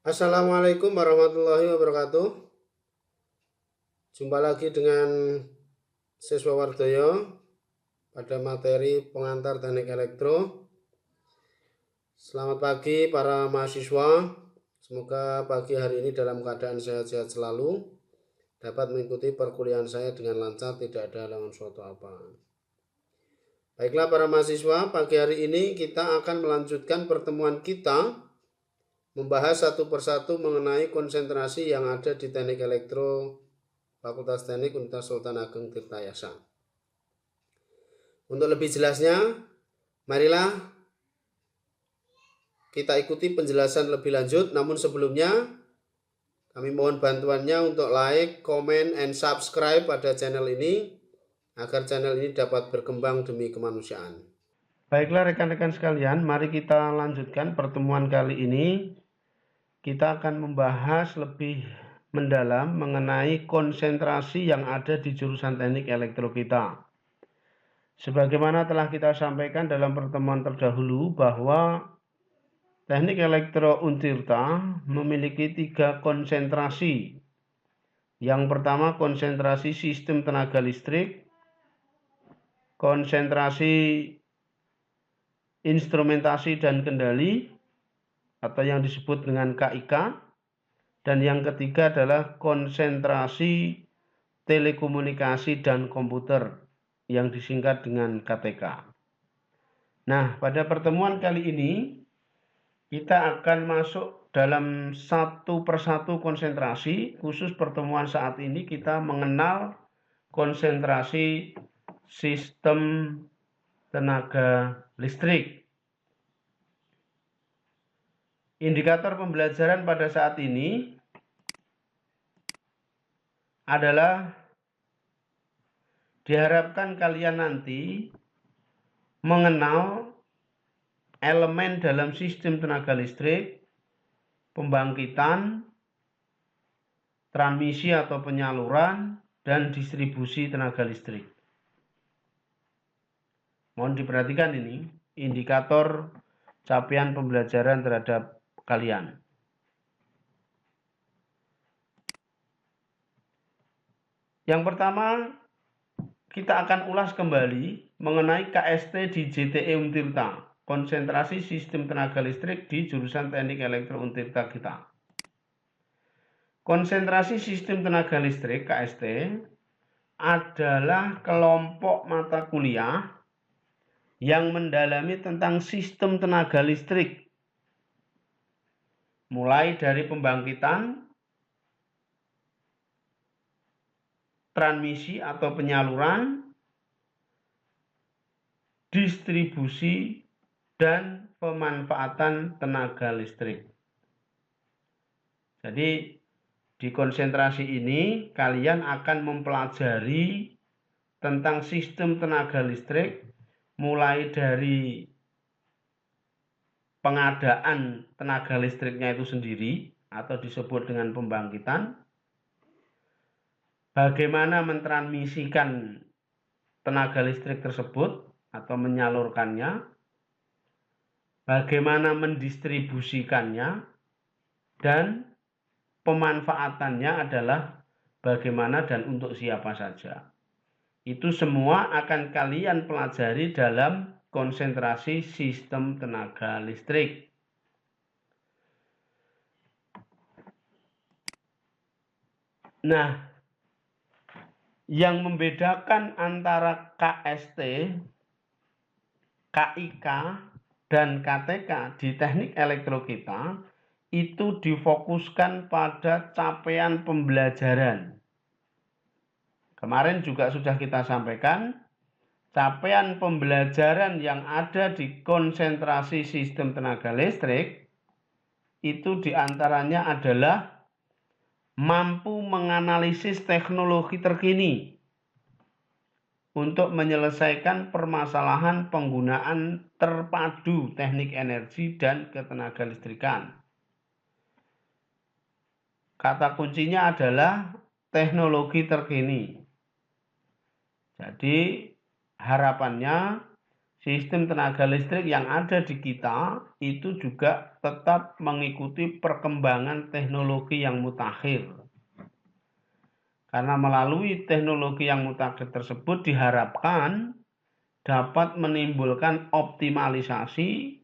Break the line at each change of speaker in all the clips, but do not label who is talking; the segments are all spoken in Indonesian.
Assalamualaikum warahmatullahi wabarakatuh. Jumpa lagi dengan siswa Wardoyo pada materi pengantar teknik elektro. Selamat pagi para mahasiswa. Semoga pagi hari ini dalam keadaan sehat-sehat selalu, dapat mengikuti perkuliahan saya dengan lancar, tidak ada halangan suatu apa. Baiklah para mahasiswa, pagi hari ini kita akan melanjutkan pertemuan kita membahas satu persatu mengenai konsentrasi yang ada di teknik elektro Fakultas Teknik Universitas Sultan Ageng Tirtayasa. Untuk lebih jelasnya, marilah kita ikuti penjelasan lebih lanjut. Namun sebelumnya, kami mohon bantuannya untuk like, comment, and subscribe pada channel ini, agar channel ini dapat berkembang demi kemanusiaan. Baiklah rekan-rekan sekalian, mari kita lanjutkan pertemuan kali ini. Kita akan membahas lebih mendalam mengenai konsentrasi yang ada di jurusan teknik elektro kita. Sebagaimana telah kita sampaikan dalam pertemuan terdahulu bahwa teknik elektro Untirta memiliki 3 konsentrasi. Yang pertama konsentrasi sistem tenaga listrik, konsentrasi instrumentasi dan kendali atau yang disebut dengan KIK, dan yang ketiga adalah konsentrasi telekomunikasi dan komputer yang disingkat dengan KTK. Nah, pada pertemuan kali ini kita akan masuk dalam satu persatu konsentrasi. Khusus pertemuan saat ini kita mengenal konsentrasi sistem tenaga listrik. Indikator pembelajaran pada saat ini adalah diharapkan kalian nanti mengenal elemen dalam sistem tenaga listrik, pembangkitan, transmisi atau penyaluran, dan distribusi tenaga listrik. Mohon diperhatikan ini, indikator capaian pembelajaran terhadap kalian. Yang pertama, kita akan ulas kembali mengenai KST di JTE Untirta, konsentrasi sistem tenaga listrik di jurusan teknik elektro Untirta kita. Konsentrasi sistem tenaga listrik KST adalah kelompok mata kuliah yang mendalami tentang sistem tenaga listrik, mulai dari pembangkitan, transmisi atau penyaluran, distribusi, dan pemanfaatan tenaga listrik. Jadi di konsentrasi ini kalian akan mempelajari tentang sistem tenaga listrik, mulai dari pengadaan tenaga listriknya itu sendiri atau disebut dengan pembangkitan, bagaimana mentransmisikan tenaga listrik tersebut atau menyalurkannya, bagaimana mendistribusikannya, dan pemanfaatannya adalah bagaimana dan untuk siapa saja. Itu semua akan kalian pelajari dalam konsentrasi sistem tenaga listrik. Nah, yang membedakan antara KST, KIK, dan KTK di teknik elektro kita itu difokuskan pada capaian pembelajaran. Kemarin juga sudah kita sampaikan, capaian pembelajaran yang ada di konsentrasi sistem tenaga listrik itu diantaranya adalah mampu menganalisis teknologi terkini untuk menyelesaikan permasalahan penggunaan terpadu teknik energi dan ketenaga listrikan. Kata kuncinya adalah teknologi terkini. Jadi harapannya sistem tenaga listrik yang ada di kita itu juga tetap mengikuti perkembangan teknologi yang mutakhir. Karena melalui teknologi yang mutakhir tersebut diharapkan dapat menimbulkan optimalisasi,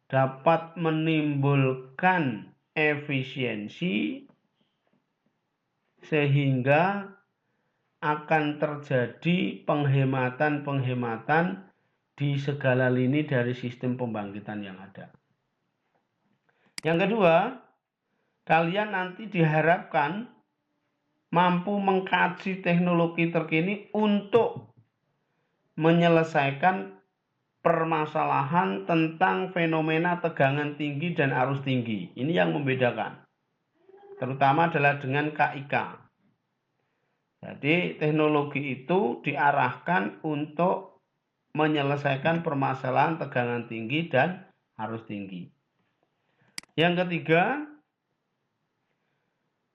dapat menimbulkan efisiensi, sehingga akan terjadi penghematan-penghematan di segala lini dari sistem pembangkitan yang ada. Yang kedua, kalian nanti diharapkan mampu mengkaji teknologi terkini untuk menyelesaikan permasalahan tentang fenomena tegangan tinggi dan arus tinggi. Ini yang membedakan. Terutama adalah dengan KIK. Jadi teknologi itu diarahkan untuk menyelesaikan permasalahan tegangan tinggi dan arus tinggi. Yang ketiga,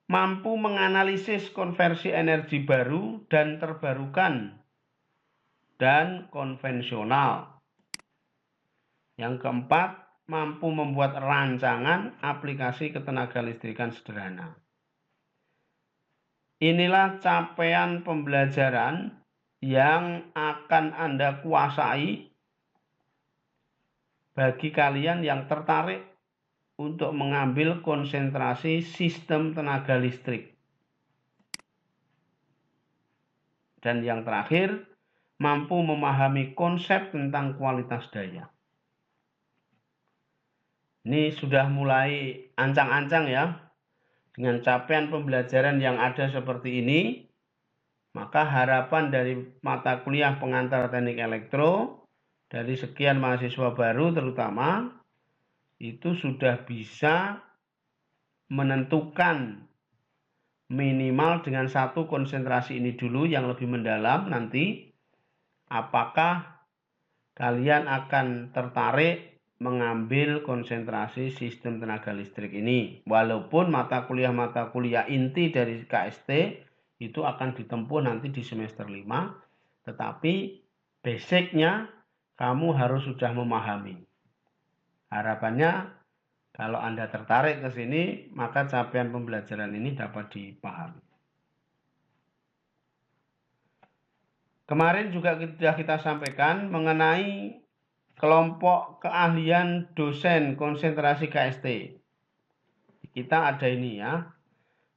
mampu menganalisis konversi energi baru dan terbarukan dan konvensional. Yang keempat, mampu membuat rancangan aplikasi ketenaga listrikan sederhana. Inilah capaian pembelajaran yang akan Anda kuasai bagi kalian yang tertarik untuk mengambil konsentrasi sistem tenaga listrik. Dan yang terakhir, mampu memahami konsep tentang kualitas daya. Ini sudah mulai ancang-ancang ya. Dengan capaian pembelajaran yang ada seperti ini, maka harapan dari mata kuliah pengantar teknik elektro, dari sekian mahasiswa baru terutama, itu sudah bisa menentukan minimal dengan satu konsentrasi ini dulu yang lebih mendalam nanti, apakah kalian akan tertarik mengambil konsentrasi sistem tenaga listrik ini. Walaupun mata kuliah inti dari KST itu akan ditempuh nanti di semester 5, tetapi basicnya kamu harus sudah memahami. Harapannya kalau Anda tertarik ke sini, maka capaian pembelajaran ini dapat dipahami. Kemarin juga sudah kita sampaikan mengenai kelompok keahlian dosen konsentrasi KST. Kita ada ini ya.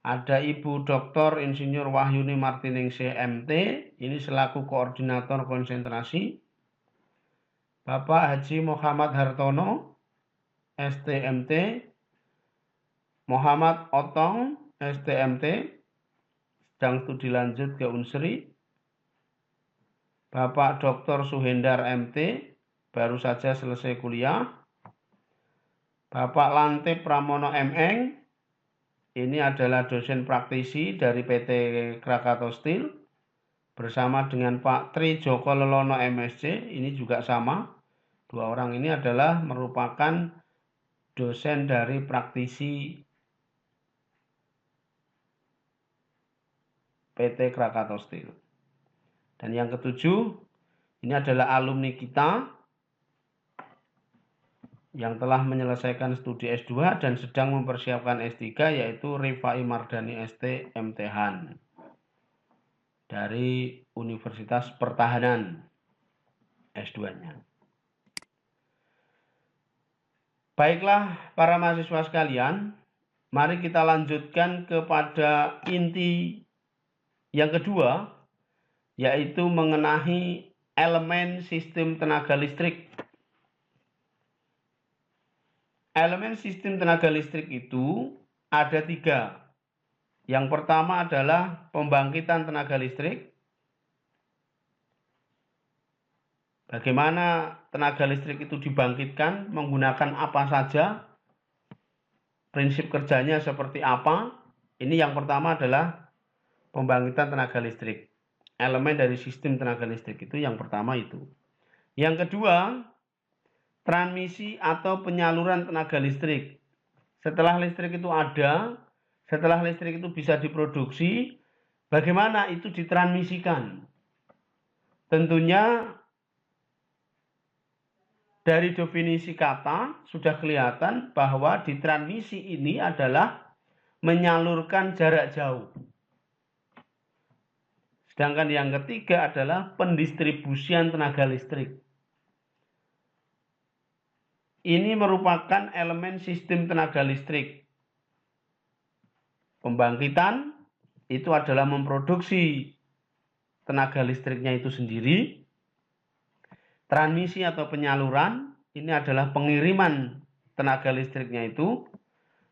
Ada Ibu Dr. Insinyur Wahyuni Martiningsih MT, ini selaku koordinator konsentrasi. Bapak Haji Muhammad Hartono, STMT. Muhammad Otong, STMT, sedang studi lanjut ke Unsri. Bapak Dr. Suhendar MT, baru saja selesai kuliah. Bapak Lante Pramono MN, ini adalah dosen praktisi dari PT Krakatau Steel. Bersama dengan Pak Tri Joko Lelono MSc, ini juga sama. Dua orang ini adalah merupakan dosen dari praktisi PT Krakatau Steel. Dan yang ketujuh, ini adalah alumni kita yang telah menyelesaikan studi S2 dan sedang mempersiapkan S3, yaitu Rifai Mardani ST MThan dari Universitas Pertahanan S2-nya. Baiklah para mahasiswa sekalian, mari kita lanjutkan kepada inti yang kedua, yaitu mengenai elemen sistem tenaga listrik. Elemen sistem tenaga listrik itu ada 3. Yang pertama adalah pembangkitan tenaga listrik. Bagaimana tenaga listrik itu dibangkitkan, menggunakan apa saja, prinsip kerjanya seperti apa. Ini yang pertama adalah pembangkitan tenaga listrik. Elemen dari sistem tenaga listrik itu yang pertama itu. Yang kedua, transmisi atau penyaluran tenaga listrik. Setelah listrik itu ada, setelah listrik itu bisa diproduksi, bagaimana itu ditransmisikan? Tentunya Dari definisi kata sudah kelihatan bahwa di transmisi ini adalah menyalurkan jarak jauh. Sedangkan yang ketiga adalah pendistribusian tenaga listrik. Ini merupakan elemen sistem tenaga listrik. Pembangkitan itu adalah memproduksi tenaga listriknya itu sendiri. Transmisi atau penyaluran ini adalah pengiriman tenaga listriknya itu.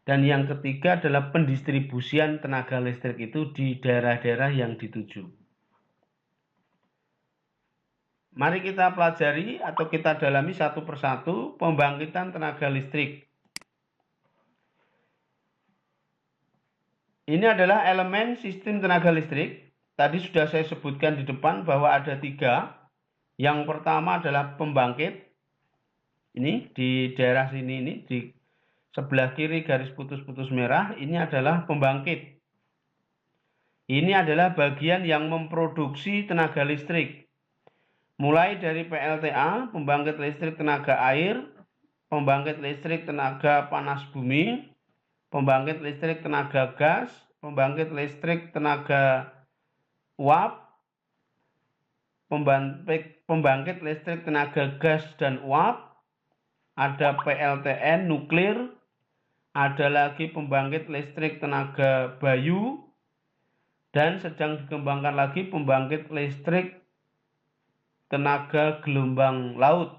Dan yang ketiga adalah pendistribusian tenaga listrik itu di daerah-daerah yang dituju. Mari kita pelajari atau kita dalami satu persatu pembangkitan tenaga listrik. Ini adalah elemen sistem tenaga listrik. Tadi sudah saya sebutkan di depan bahwa ada 3. Yang pertama adalah pembangkit. Ini di daerah sini, ini di sebelah kiri garis putus-putus merah, ini adalah pembangkit. Ini adalah bagian yang memproduksi tenaga listrik. Mulai dari PLTA, pembangkit listrik tenaga air, pembangkit listrik tenaga panas bumi, pembangkit listrik tenaga gas, pembangkit listrik tenaga uap, pembangkit listrik tenaga gas dan uap, ada PLTN nuklir, ada lagi pembangkit listrik tenaga bayu, dan sedang dikembangkan lagi pembangkit listrik tenaga gelombang laut.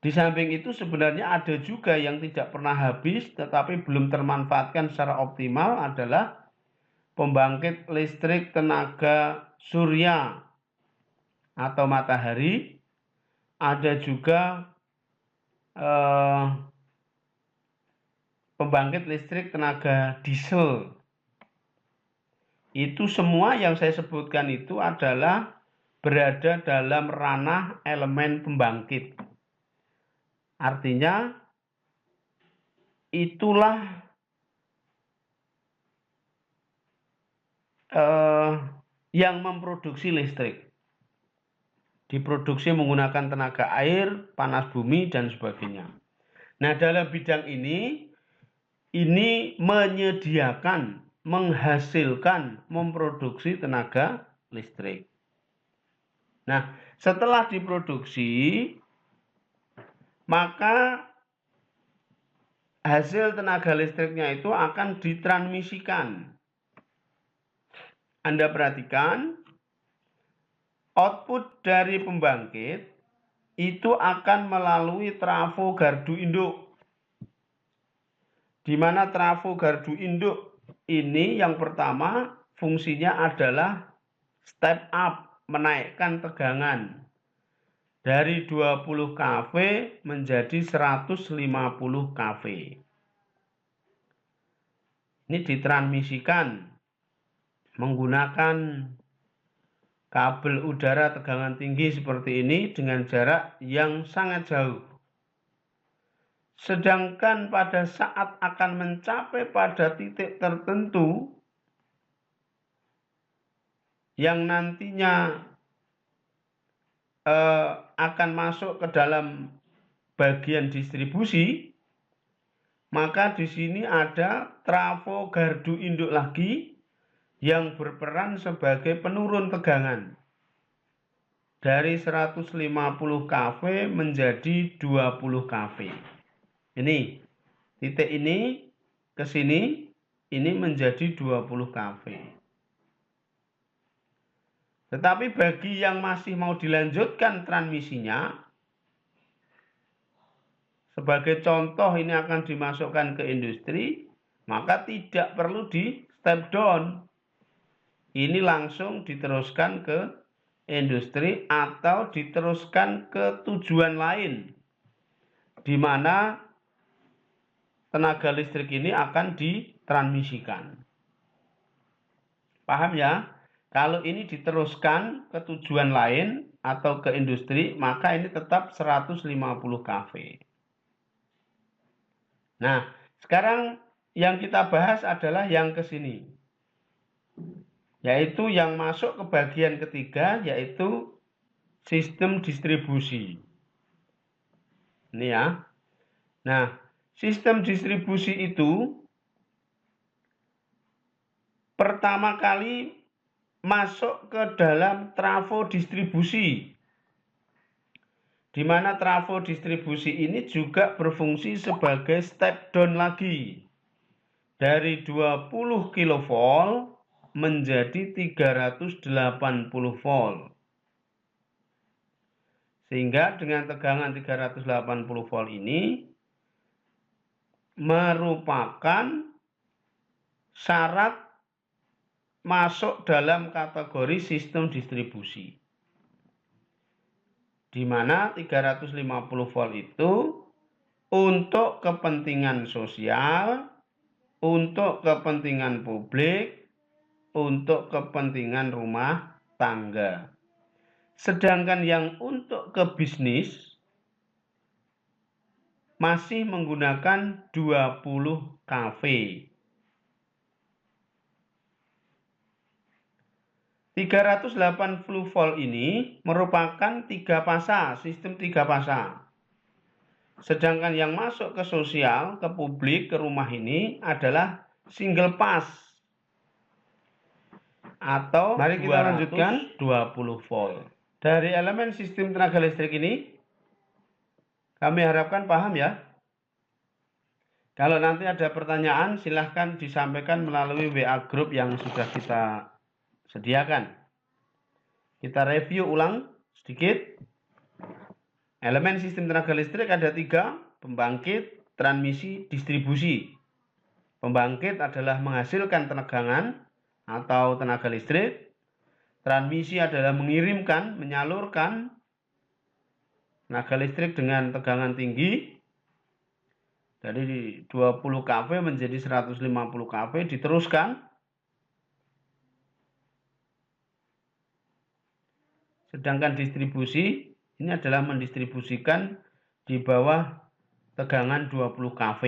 Di samping itu sebenarnya ada juga yang tidak pernah habis tetapi belum termanfaatkan secara optimal adalah pembangkit listrik tenaga surya atau matahari. Ada juga pembangkit listrik tenaga diesel. Itu semua yang saya sebutkan itu adalah berada dalam ranah elemen pembangkit. Artinya itulah yang memproduksi listrik. Diproduksi menggunakan tenaga air, panas bumi, dan sebagainya. Nah, dalam bidang ini menyediakan, menghasilkan, memproduksi tenaga listrik. Nah, setelah diproduksi, maka hasil tenaga listriknya itu akan ditransmisikan. Anda perhatikan, output dari pembangkit itu akan melalui trafo gardu induk. Di mana trafo gardu induk ini yang pertama fungsinya adalah step up, menaikkan tegangan dari 20 kV menjadi 150 kV. Ini ditransmisikan menggunakan kabel udara tegangan tinggi seperti ini dengan jarak yang sangat jauh. Sedangkan pada saat akan mencapai pada titik tertentu yang nantinya akan masuk ke dalam bagian distribusi, maka di sini ada trafo gardu induk lagi yang berperan sebagai penurun tegangan dari 150 kV menjadi 20 kV. Ini titik ini ke sini, ini menjadi 20 kV. Tetapi bagi yang masih mau dilanjutkan transmisinya, sebagai contoh ini akan dimasukkan ke industri, maka tidak perlu di step down. Ini langsung diteruskan ke industri atau diteruskan ke tujuan lain, di mana tenaga listrik ini akan ditransmisikan. Paham ya? Kalau ini diteruskan ke tujuan lain atau ke industri, maka ini tetap 150 kV. Nah, sekarang yang kita bahas adalah yang ke sini, yaitu yang masuk ke bagian ketiga, yaitu sistem distribusi. Ini ya. Nah, sistem distribusi itu pertama kali masuk ke dalam trafo distribusi, di mana trafo distribusi ini juga berfungsi sebagai step down lagi dari 20 kV menjadi 380 volt. Sehingga dengan tegangan 380 volt ini merupakan syarat masuk dalam kategori sistem distribusi. Di mana 350 volt itu untuk kepentingan sosial, untuk kepentingan publik, untuk kepentingan rumah tangga. Sedangkan yang untuk ke bisnis masih menggunakan 20 kV. 380 volt ini merupakan 3 fasa, sistem 3 fasa. Sedangkan yang masuk ke sosial, ke publik, ke rumah ini adalah single pass. Atau mari kita lanjutkan 20 volt. Dari elemen sistem tenaga listrik ini, kami harapkan paham ya. Kalau nanti ada pertanyaan, silahkan disampaikan melalui WA group yang sudah kita sediakan. Kita review ulang sedikit. Elemen sistem tenaga listrik ada 3, pembangkit, transmisi, distribusi. Pembangkit adalah menghasilkan tegangan atau tenaga listrik. Transmisi adalah mengirimkan, menyalurkan tenaga listrik dengan tegangan tinggi dari 20 kV menjadi 150 kV diteruskan. Sedangkan distribusi ini adalah mendistribusikan di bawah tegangan 20 kV.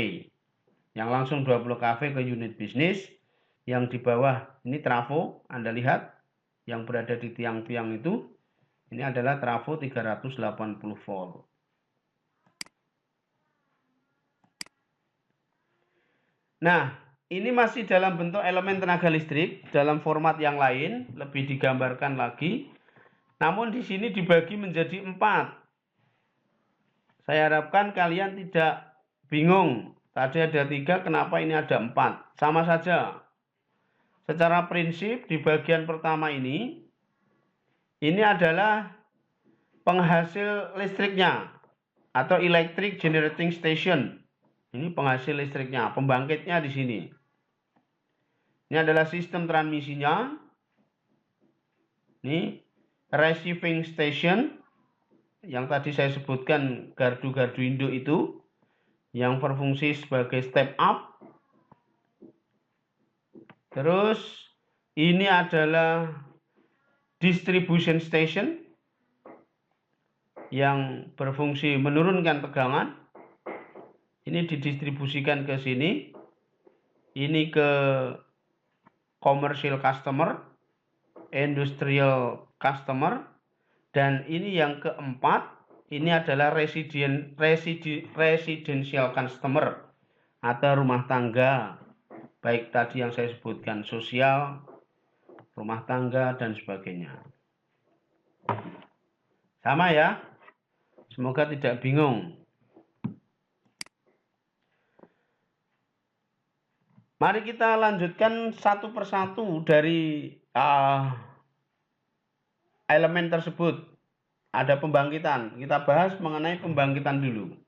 Yang langsung 20 kV ke unit bisnis, yang di bawah ini trafo, Anda lihat yang berada di tiang-tiang itu, ini adalah trafo 380 volt. Nah, ini masih dalam bentuk elemen tenaga listrik, dalam format yang lain, lebih digambarkan lagi. Namun di sini dibagi menjadi 4. Saya harapkan kalian tidak bingung. Tadi ada 3, kenapa ini ada 4? Sama saja. Secara prinsip di bagian pertama ini adalah penghasil listriknya atau electric generating station. Ini penghasil listriknya, pembangkitnya di sini. Ini adalah sistem transmisinya. Ini receiving station yang tadi saya sebutkan gardu-gardu induk itu yang berfungsi sebagai step up. Terus ini adalah distribution station yang berfungsi menurunkan tegangan. Ini didistribusikan ke sini. Ini ke commercial customer, industrial customer, dan ini yang keempat, ini adalah residential customer atau rumah tangga. Baik tadi yang saya sebutkan sosial, rumah tangga, dan sebagainya. Sama ya? Semoga tidak bingung. Mari kita lanjutkan satu persatu dari elemen tersebut. Ada pembangkitan. Kita bahas mengenai pembangkitan dulu.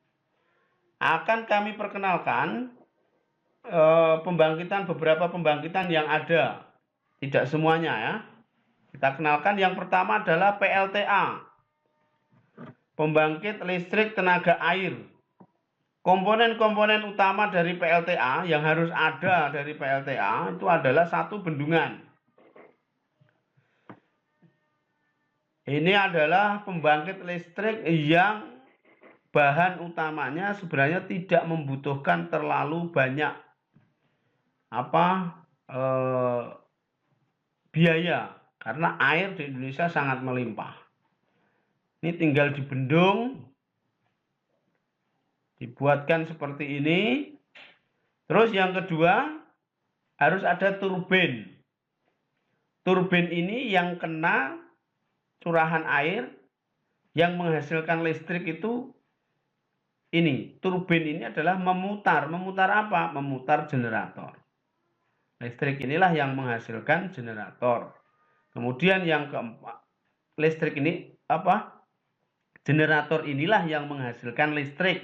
Akan kami perkenalkan beberapa pembangkitan yang ada. Tidak semuanya ya. Kita kenalkan yang pertama adalah PLTA. Pembangkit listrik tenaga air. Komponen-komponen utama dari PLTA yang harus ada dari PLTA itu adalah satu bendungan. Ini adalah pembangkit listrik yang bahan utamanya sebenarnya tidak membutuhkan terlalu banyak biaya karena air di Indonesia sangat melimpah. Ini tinggal dibendung, Dibuatkan seperti ini. Terus yang kedua, harus ada turbin. Turbin ini yang kena curahan air yang menghasilkan listrik itu ini. Turbin ini adalah memutar. Memutar apa? Memutar generator. Listrik inilah yang menghasilkan generator. Kemudian yang keempat, listrik ini apa? Generator inilah yang menghasilkan listrik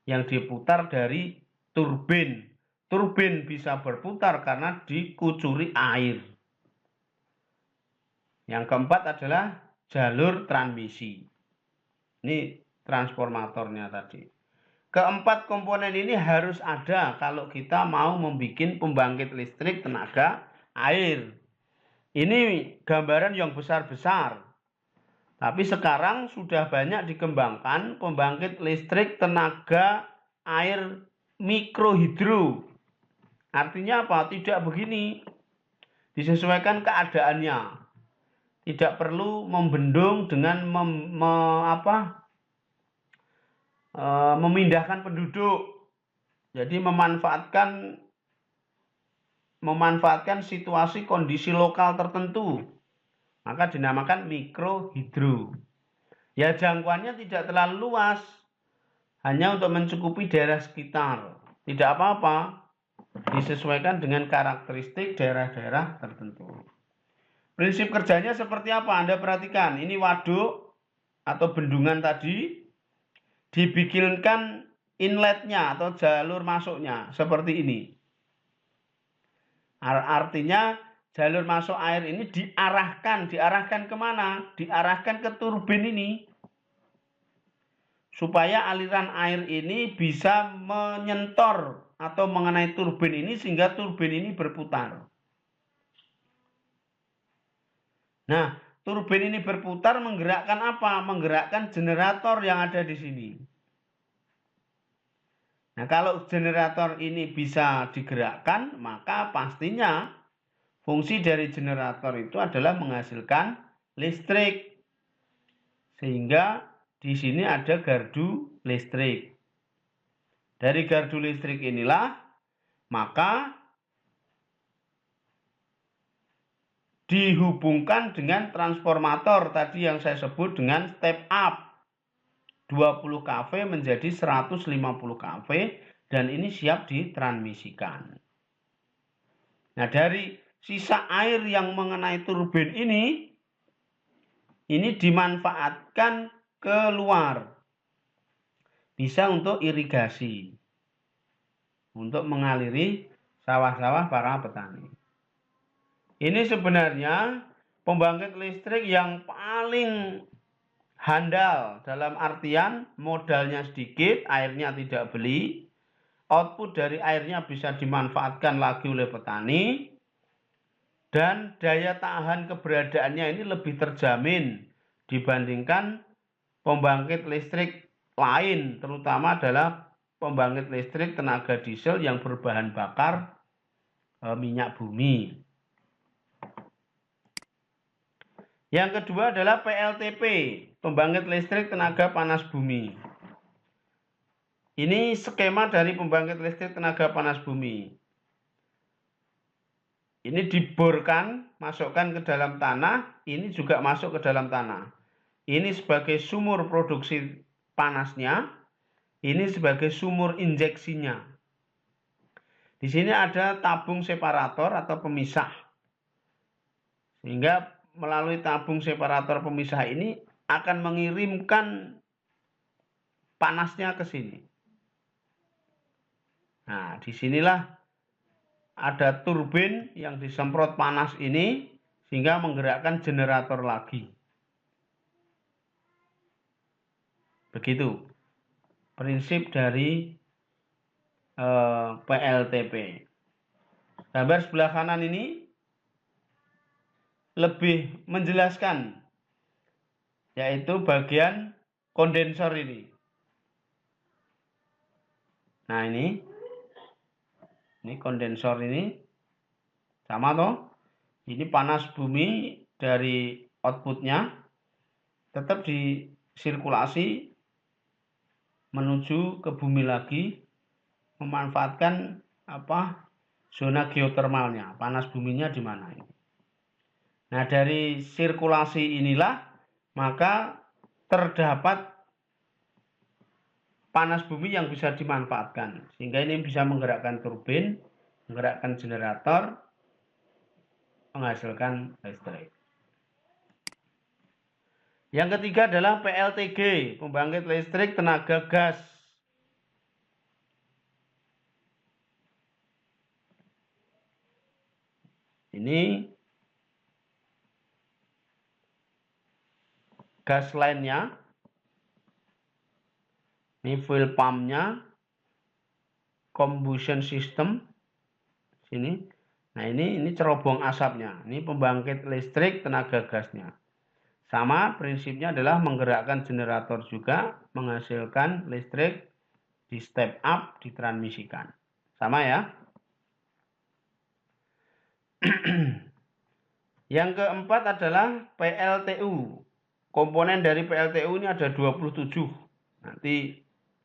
yang diputar dari turbin. Turbin bisa berputar karena dikucuri air. Yang keempat adalah jalur transmisi. Ini transformatornya tadi. Keempat komponen ini harus ada kalau kita mau membuat pembangkit listrik tenaga air. Ini gambaran yang besar-besar. Tapi sekarang sudah banyak dikembangkan pembangkit listrik tenaga air mikrohidro. Artinya apa? Tidak begini. Disesuaikan keadaannya. Tidak perlu membendung dengan memindahkan penduduk. Jadi memanfaatkan situasi kondisi lokal tertentu. Maka dinamakan mikrohidro. Ya jangkauannya tidak terlalu luas. Hanya untuk mencukupi daerah sekitar. Tidak apa-apa. Disesuaikan dengan karakteristik daerah-daerah tertentu. Prinsip kerjanya seperti apa? Anda perhatikan. Ini waduk atau bendungan tadi. Dibikinkan inletnya atau jalur masuknya seperti ini. Artinya jalur masuk air ini diarahkan kemana? Diarahkan ke turbin ini. Supaya aliran air ini bisa menyentor atau mengenai turbin ini sehingga turbin ini berputar. Nah, turbin ini berputar menggerakkan apa? Menggerakkan generator yang ada di sini. Nah, kalau generator ini bisa digerakkan, maka pastinya fungsi dari generator itu adalah menghasilkan listrik. Sehingga di sini ada gardu listrik. Dari gardu listrik inilah maka dihubungkan dengan transformator tadi yang saya sebut dengan step up. 20 kV menjadi 150 kV dan ini siap ditransmisikan. Nah, dari sisa air yang mengenai turbin ini dimanfaatkan keluar. Bisa untuk irigasi. Untuk mengaliri sawah-sawah para petani. Ini sebenarnya pembangkit listrik yang paling handal dalam artian modalnya sedikit, airnya tidak beli, output dari airnya bisa dimanfaatkan lagi oleh petani, dan daya tahan keberadaannya ini lebih terjamin dibandingkan pembangkit listrik lain, terutama adalah pembangkit listrik tenaga diesel yang berbahan bakar minyak bumi. Yang kedua adalah PLTP, pembangkit listrik tenaga panas bumi. Ini skema dari pembangkit listrik tenaga panas bumi. Ini diborkan, masukkan ke dalam tanah, ini juga masuk ke dalam tanah. Ini sebagai sumur produksi panasnya, ini sebagai sumur injeksinya. Di sini ada tabung separator atau pemisah. Sehingga melalui tabung separator pemisah ini akan mengirimkan panasnya ke sini. Nah, disinilah ada turbin yang disemprot panas ini sehingga menggerakkan generator lagi. Begitu prinsip dari PLTP. Gambar sebelah kanan ini lebih menjelaskan, yaitu bagian kondensor ini. Nah, ini kondensor ini sama toh. Ini panas bumi dari outputnya tetap disirkulasi menuju ke bumi lagi, memanfaatkan zona geotermalnya, panas buminya di mana ini. Nah, dari sirkulasi inilah maka terdapat panas bumi yang bisa dimanfaatkan, sehingga ini bisa menggerakkan turbin, menggerakkan generator, menghasilkan listrik. Yang ketiga adalah PLTG, pembangkit listrik tenaga gas. Ini gas line-nya, ini fuel pump-nya, combustion system, sini. Nah ini cerobong asapnya, ini pembangkit listrik tenaga gasnya. Sama prinsipnya adalah menggerakkan generator juga, menghasilkan listrik, di step up, ditransmisikan. Sama ya. Yang keempat adalah PLTU. Komponen dari PLTU ini ada 27. Nanti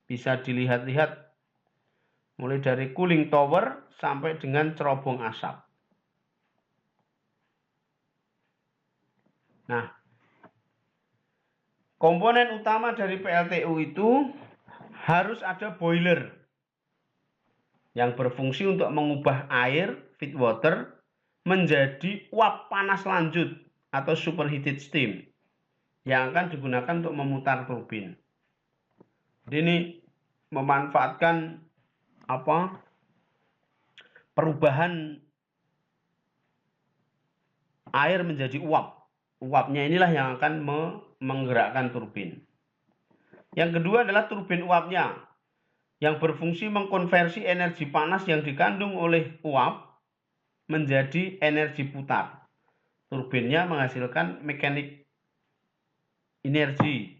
bisa dilihat-lihat mulai dari cooling tower sampai dengan cerobong asap. Nah, komponen utama dari PLTU itu harus ada boiler yang berfungsi untuk mengubah air, feed water, menjadi uap panas lanjut atau superheated steam yang akan digunakan untuk memutar turbin. Jadi ini memanfaatkan perubahan air menjadi uap. Uapnya inilah yang akan menggerakkan turbin. Yang kedua adalah turbin uapnya, yang berfungsi mengkonversi energi panas yang dikandung oleh uap menjadi energi putar. Turbinnya menghasilkan mekanik energi.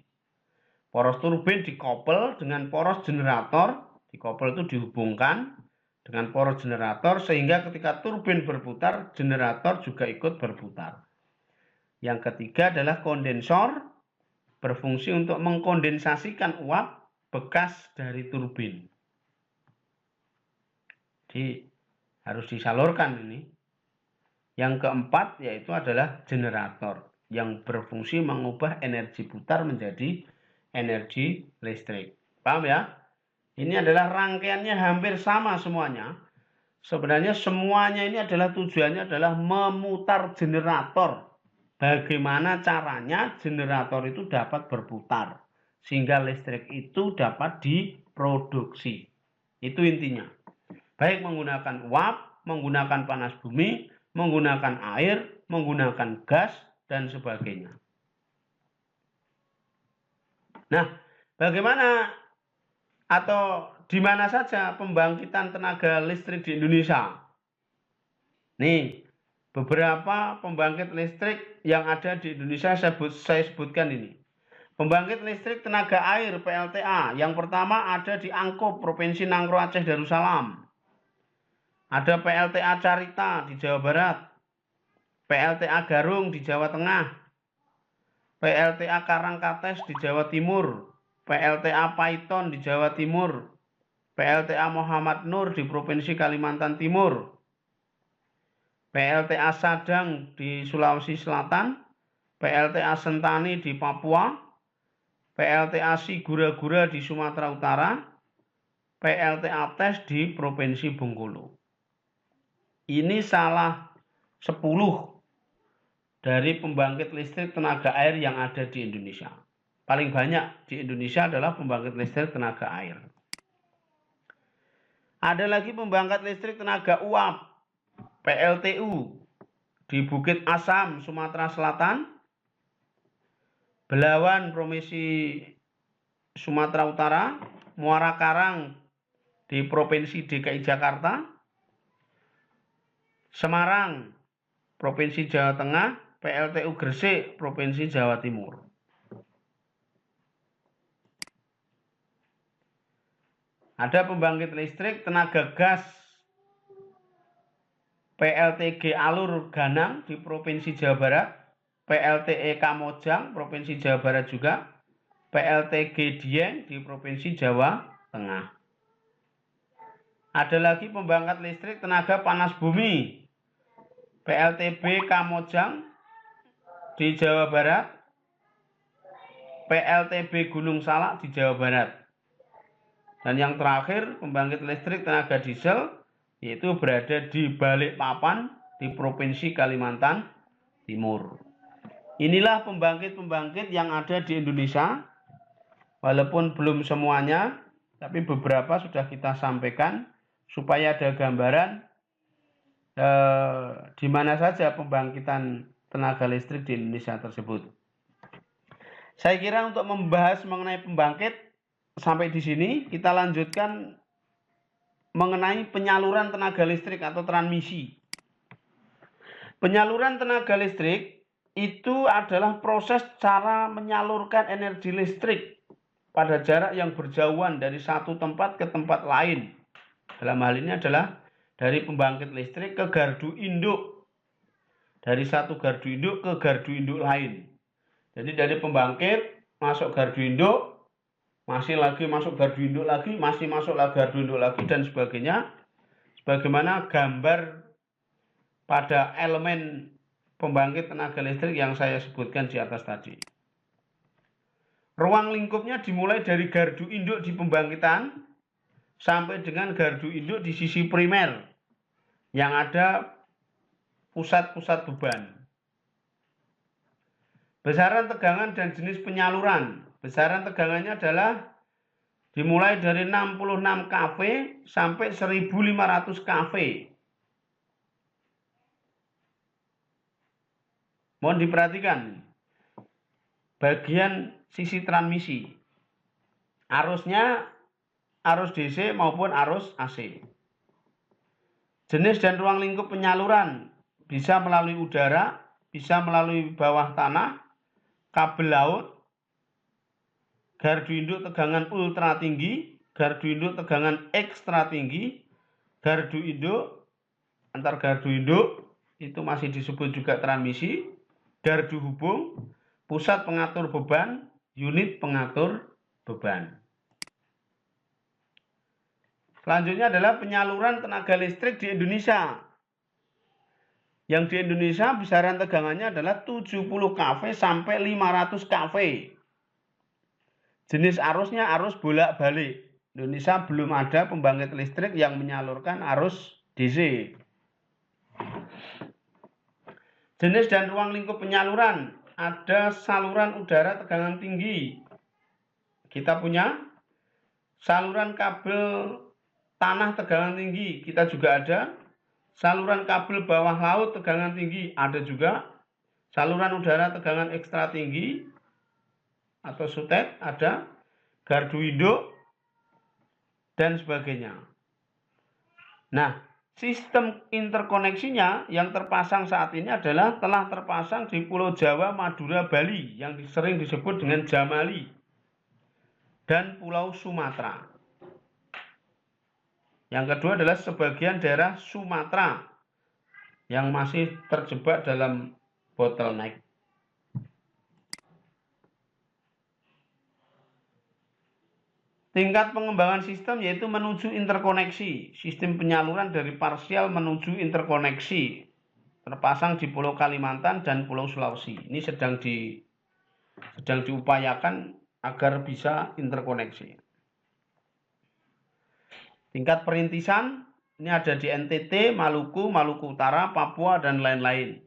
Poros turbin dikoppel dengan poros generator, dikoppel itu dihubungkan dengan poros generator sehingga ketika turbin berputar, generator juga ikut berputar. Yang ketiga adalah kondensor, berfungsi untuk mengkondensasikan uap bekas dari turbin. Jadi harus disalurkan ini. Yang keempat yaitu adalah generator yang berfungsi mengubah energi putar menjadi energi listrik. Paham ya? Ini adalah rangkaiannya hampir sama semuanya. Sebenarnya semuanya ini adalah tujuannya adalah memutar generator. Bagaimana caranya generator itu dapat berputar sehingga listrik itu dapat diproduksi. Itu intinya. Baik menggunakan uap, menggunakan panas bumi, menggunakan air, menggunakan gas, dan sebagainya. Nah, bagaimana atau di mana saja pembangkitan tenaga listrik di Indonesia? Nih, beberapa pembangkit listrik yang ada di Indonesia saya sebutkan ini. Pembangkit listrik tenaga air PLTA. Yang pertama ada di Angkop, Provinsi Nangro Aceh Darussalam. Ada PLTA Carita di Jawa Barat. PLTA Garung di Jawa Tengah. PLTA Karangkates di Jawa Timur. PLTA Paiton di Jawa Timur. PLTA Muhammad Nur di Provinsi Kalimantan Timur. PLTA Sadang di Sulawesi Selatan, PLTA Sentani di Papua, PLTA Sigura-Gura di Sumatera Utara, PLTA Tes di Provinsi Bengkulu. Ini salah 10 dari pembangkit listrik tenaga air yang ada di Indonesia. Paling banyak di Indonesia adalah pembangkit listrik tenaga air. Ada lagi pembangkit listrik tenaga uap, PLTU di Bukit Asam, Sumatera Selatan, Belawan, Provinsi Sumatera Utara, Muara Karang di Provinsi DKI Jakarta, Semarang, Provinsi Jawa Tengah, PLTU Gresik, Provinsi Jawa Timur. Ada pembangkit listrik tenaga gas PLTG Alur Ganang di Provinsi Jawa Barat, PLTE Kamojang, Provinsi Jawa Barat juga, PLTG Dieng di Provinsi Jawa Tengah. Ada lagi pembangkit listrik tenaga panas bumi PLTB Kamojang di Jawa Barat, PLTB Gunung Salak di Jawa Barat. Dan yang terakhir pembangkit listrik tenaga diesel yaitu berada di Balikpapan di Provinsi Kalimantan Timur. Inilah pembangkit-pembangkit yang ada di Indonesia. Walaupun belum semuanya, tapi beberapa sudah kita sampaikan supaya ada gambaran di mana saja pembangkitan tenaga listrik di Indonesia tersebut. Saya kira untuk membahas mengenai pembangkit sampai di sini, kita lanjutkan mengenai penyaluran tenaga listrik atau transmisi. Penyaluran tenaga listrik itu adalah proses cara menyalurkan energi listrik pada jarak yang berjauhan dari satu tempat ke tempat lain. Dalam hal ini adalah dari pembangkit listrik ke gardu induk. Dari satu gardu induk ke gardu induk lain. Jadi dari pembangkit masuk gardu induk, masih lagi masuk gardu induk lagi, masih masuk lagi gardu induk lagi, dan sebagainya. Sebagaimana gambar pada elemen pembangkit tenaga listrik yang saya sebutkan di atas tadi. Ruang lingkupnya dimulai dari gardu induk di pembangkitan sampai dengan gardu induk di sisi primer yang ada pusat-pusat beban. Besaran tegangan dan jenis penyaluran. Besaran tegangannya adalah dimulai dari 66 kV sampai 1500 kV. Mohon diperhatikan bagian sisi transmisi. Arusnya arus DC maupun arus AC. Jenis dan ruang lingkup penyaluran bisa melalui udara, bisa melalui bawah tanah, kabel laut, gardu induk tegangan ultra tinggi, gardu induk tegangan ekstra tinggi, gardu induk, antar gardu induk itu masih disebut juga transmisi, gardu hubung, pusat pengatur beban, unit pengatur beban. Selanjutnya adalah penyaluran tenaga listrik di Indonesia. Yang di Indonesia besaran tegangannya adalah 70 kV sampai 500 kV. Jenis arusnya arus bolak-balik. Indonesia belum ada pembangkit listrik yang menyalurkan arus DC. Jenis dan ruang lingkup penyaluran. Ada saluran udara tegangan tinggi. Kita punya saluran kabel tanah tegangan tinggi. Kita juga ada. Saluran kabel bawah laut tegangan tinggi. Ada juga. Saluran udara tegangan ekstra tinggi atau SUTEK ada. Gardu induk dan sebagainya. Nah, sistem interkoneksinya yang terpasang saat ini adalah telah terpasang di Pulau Jawa, Madura, Bali yang sering disebut dengan Jamali dan Pulau Sumatera. Yang kedua adalah sebagian daerah Sumatera yang masih terjebak dalam bottleneck. Tingkat pengembangan sistem yaitu menuju interkoneksi. Sistem penyaluran dari parsial menuju interkoneksi. Terpasang di Pulau Kalimantan dan Pulau Sulawesi. Ini sedang diupayakan agar bisa interkoneksi. Tingkat perintisan ini ada di NTT, Maluku, Maluku Utara, Papua, dan lain-lain.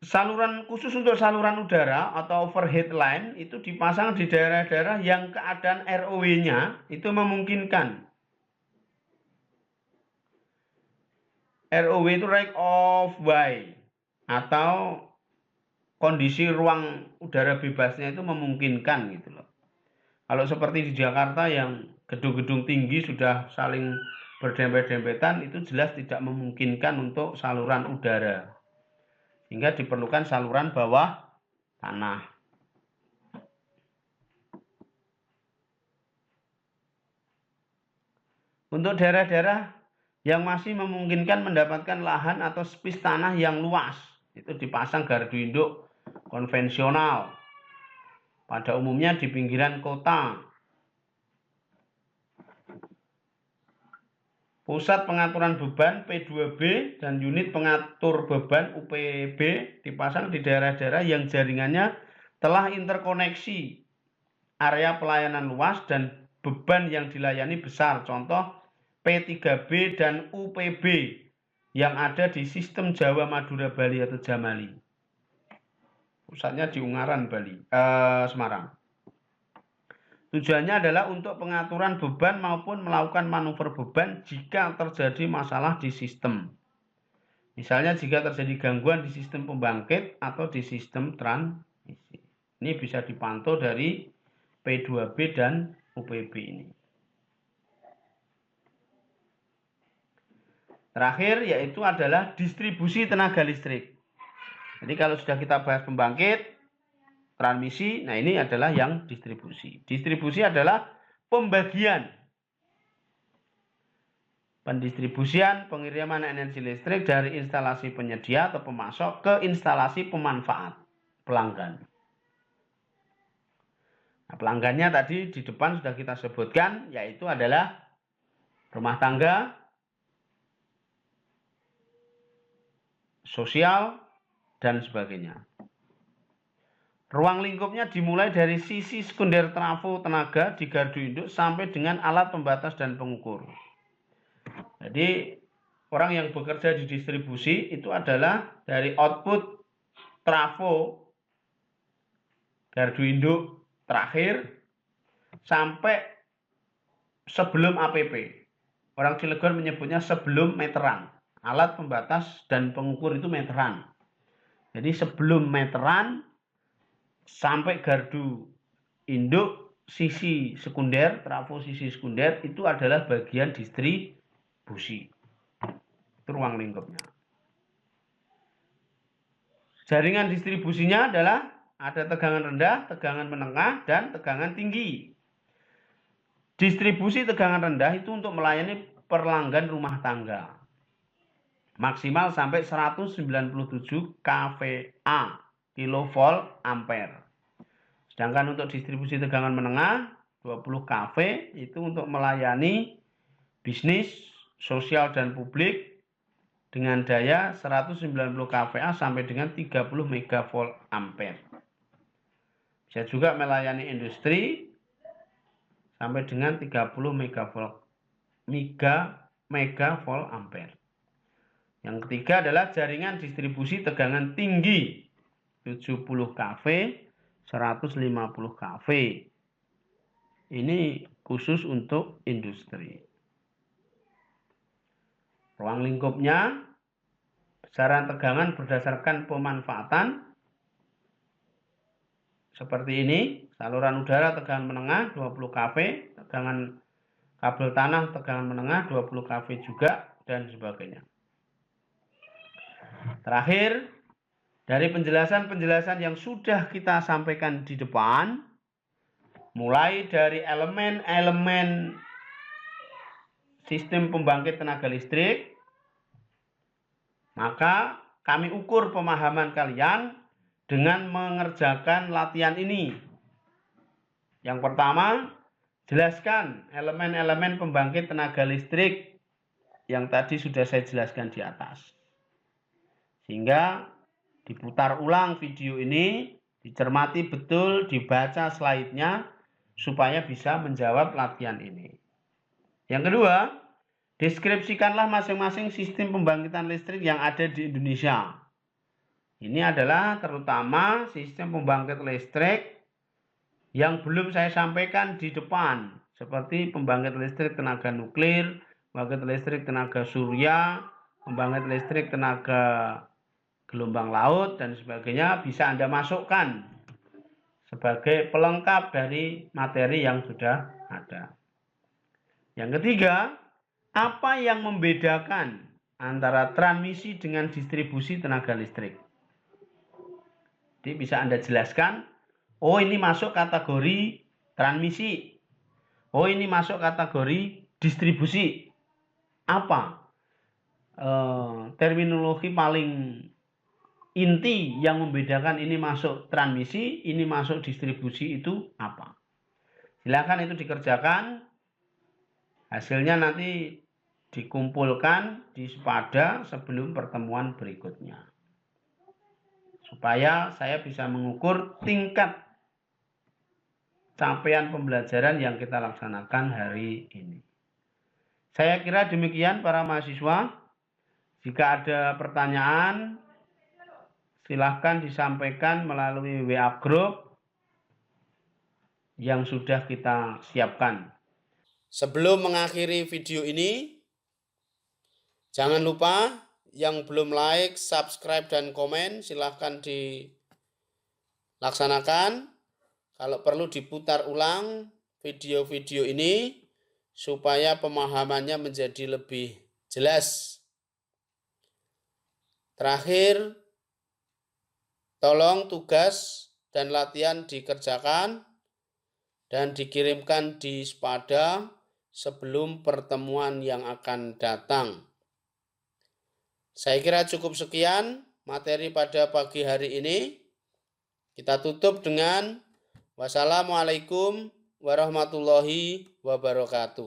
Saluran khusus untuk saluran udara atau overhead line itu dipasang di daerah-daerah yang keadaan ROW-nya itu memungkinkan. ROW itu right of way atau kondisi ruang udara bebasnya itu memungkinkan gitu loh. Kalau seperti di Jakarta yang gedung-gedung tinggi sudah saling berdempet-dempetan itu jelas tidak memungkinkan untuk saluran udara. Sehingga diperlukan saluran bawah tanah. Untuk daerah-daerah yang masih memungkinkan mendapatkan lahan atau space tanah yang luas, itu dipasang gardu induk konvensional, pada umumnya di pinggiran kota. Pusat pengaturan beban P2B dan unit pengatur beban UPB dipasang di daerah-daerah yang jaringannya telah interkoneksi, area pelayanan luas, dan beban yang dilayani besar. Contoh P3B dan UPB yang ada di sistem Jawa, Madura, Bali atau Jamali. Pusatnya di Ungaran, Semarang. Tujuannya adalah untuk pengaturan beban maupun melakukan manuver beban jika terjadi masalah di sistem. Misalnya jika terjadi gangguan di sistem pembangkit atau di sistem transmisi. Ini bisa dipantau dari P2B dan UPB ini. Terakhir yaitu adalah distribusi tenaga listrik. Jadi kalau sudah kita bahas pembangkit, transmisi, nah ini adalah yang distribusi. Distribusi adalah pembagian, pendistribusian, pengiriman energi listrik dari instalasi penyedia atau pemasok ke instalasi pemanfaat, pelanggan. Nah, pelanggannya tadi di depan sudah kita sebutkan, yaitu adalah rumah tangga, sosial, dan sebagainya. Ruang lingkupnya dimulai dari sisi sekunder trafo tenaga di gardu induk sampai dengan alat pembatas dan pengukur. Jadi orang yang bekerja di distribusi itu adalah dari output trafo gardu induk terakhir sampai sebelum APP. Orang Cilegon menyebutnya sebelum meteran. Alat pembatas dan pengukur itu meteran. Jadi sebelum meteran sampai gardu induk sisi sekunder, trafo sisi sekunder itu adalah bagian distribusi. Itu ruang lingkupnya. Jaringan distribusinya adalah ada tegangan rendah, tegangan menengah, dan tegangan tinggi. Distribusi tegangan rendah itu untuk melayani pelanggan rumah tangga. Maksimal sampai 197 kVA. Kilovolt ampere. Sedangkan untuk distribusi tegangan menengah 20 kV itu untuk melayani bisnis, sosial dan publik dengan daya 190 kVA sampai dengan 30 megavolt ampere. Bisa juga melayani industri sampai dengan 30 megavolt ampere. Yang ketiga adalah jaringan distribusi tegangan tinggi 70 kV, 150 kV. Ini khusus untuk industri. Ruang lingkupnya, besaran tegangan berdasarkan pemanfaatan. Seperti ini, saluran udara tegangan menengah 20 kV, tegangan kabel tanah tegangan menengah 20 kV juga, dan sebagainya. Terakhir, dari penjelasan-penjelasan yang sudah kita sampaikan di depan, mulai dari elemen-elemen sistem pembangkit tenaga listrik, maka kami ukur pemahaman kalian dengan mengerjakan latihan ini. Yang pertama, jelaskan elemen-elemen pembangkit tenaga listrik yang tadi sudah saya jelaskan di atas. Sehingga diputar ulang video ini, dicermati betul, dibaca slide-nya, supaya bisa menjawab latihan ini. Yang kedua, deskripsikanlah masing-masing sistem pembangkitan listrik yang ada di Indonesia. Ini adalah terutama sistem pembangkit listrik yang belum saya sampaikan di depan, seperti pembangkit listrik tenaga nuklir, pembangkit listrik tenaga surya, pembangkit listrik tenaga gelombang laut, dan sebagainya bisa Anda masukkan sebagai pelengkap dari materi yang sudah ada. Yang ketiga, apa yang membedakan antara transmisi dengan distribusi tenaga listrik? Jadi bisa Anda jelaskan, oh ini masuk kategori transmisi, oh ini masuk kategori distribusi. Apa terminologi paling inti yang membedakan ini masuk transmisi, ini masuk distribusi itu apa. Silakan itu dikerjakan. Hasilnya nanti dikumpulkan di Spada sebelum pertemuan berikutnya. Supaya saya bisa mengukur tingkat capaian pembelajaran yang kita laksanakan hari ini. Saya kira demikian para mahasiswa. Jika ada pertanyaan, silahkan disampaikan melalui WA Group yang sudah kita siapkan. Sebelum mengakhiri video ini, jangan lupa yang belum like, subscribe, dan komen silahkan dilaksanakan. Kalau perlu diputar ulang video-video ini supaya pemahamannya menjadi lebih jelas. Terakhir, tolong tugas dan latihan dikerjakan dan dikirimkan di Spada sebelum pertemuan yang akan datang. Saya kira cukup sekian materi pada pagi hari ini. Kita tutup dengan wassalamualaikum warahmatullahi wabarakatuh.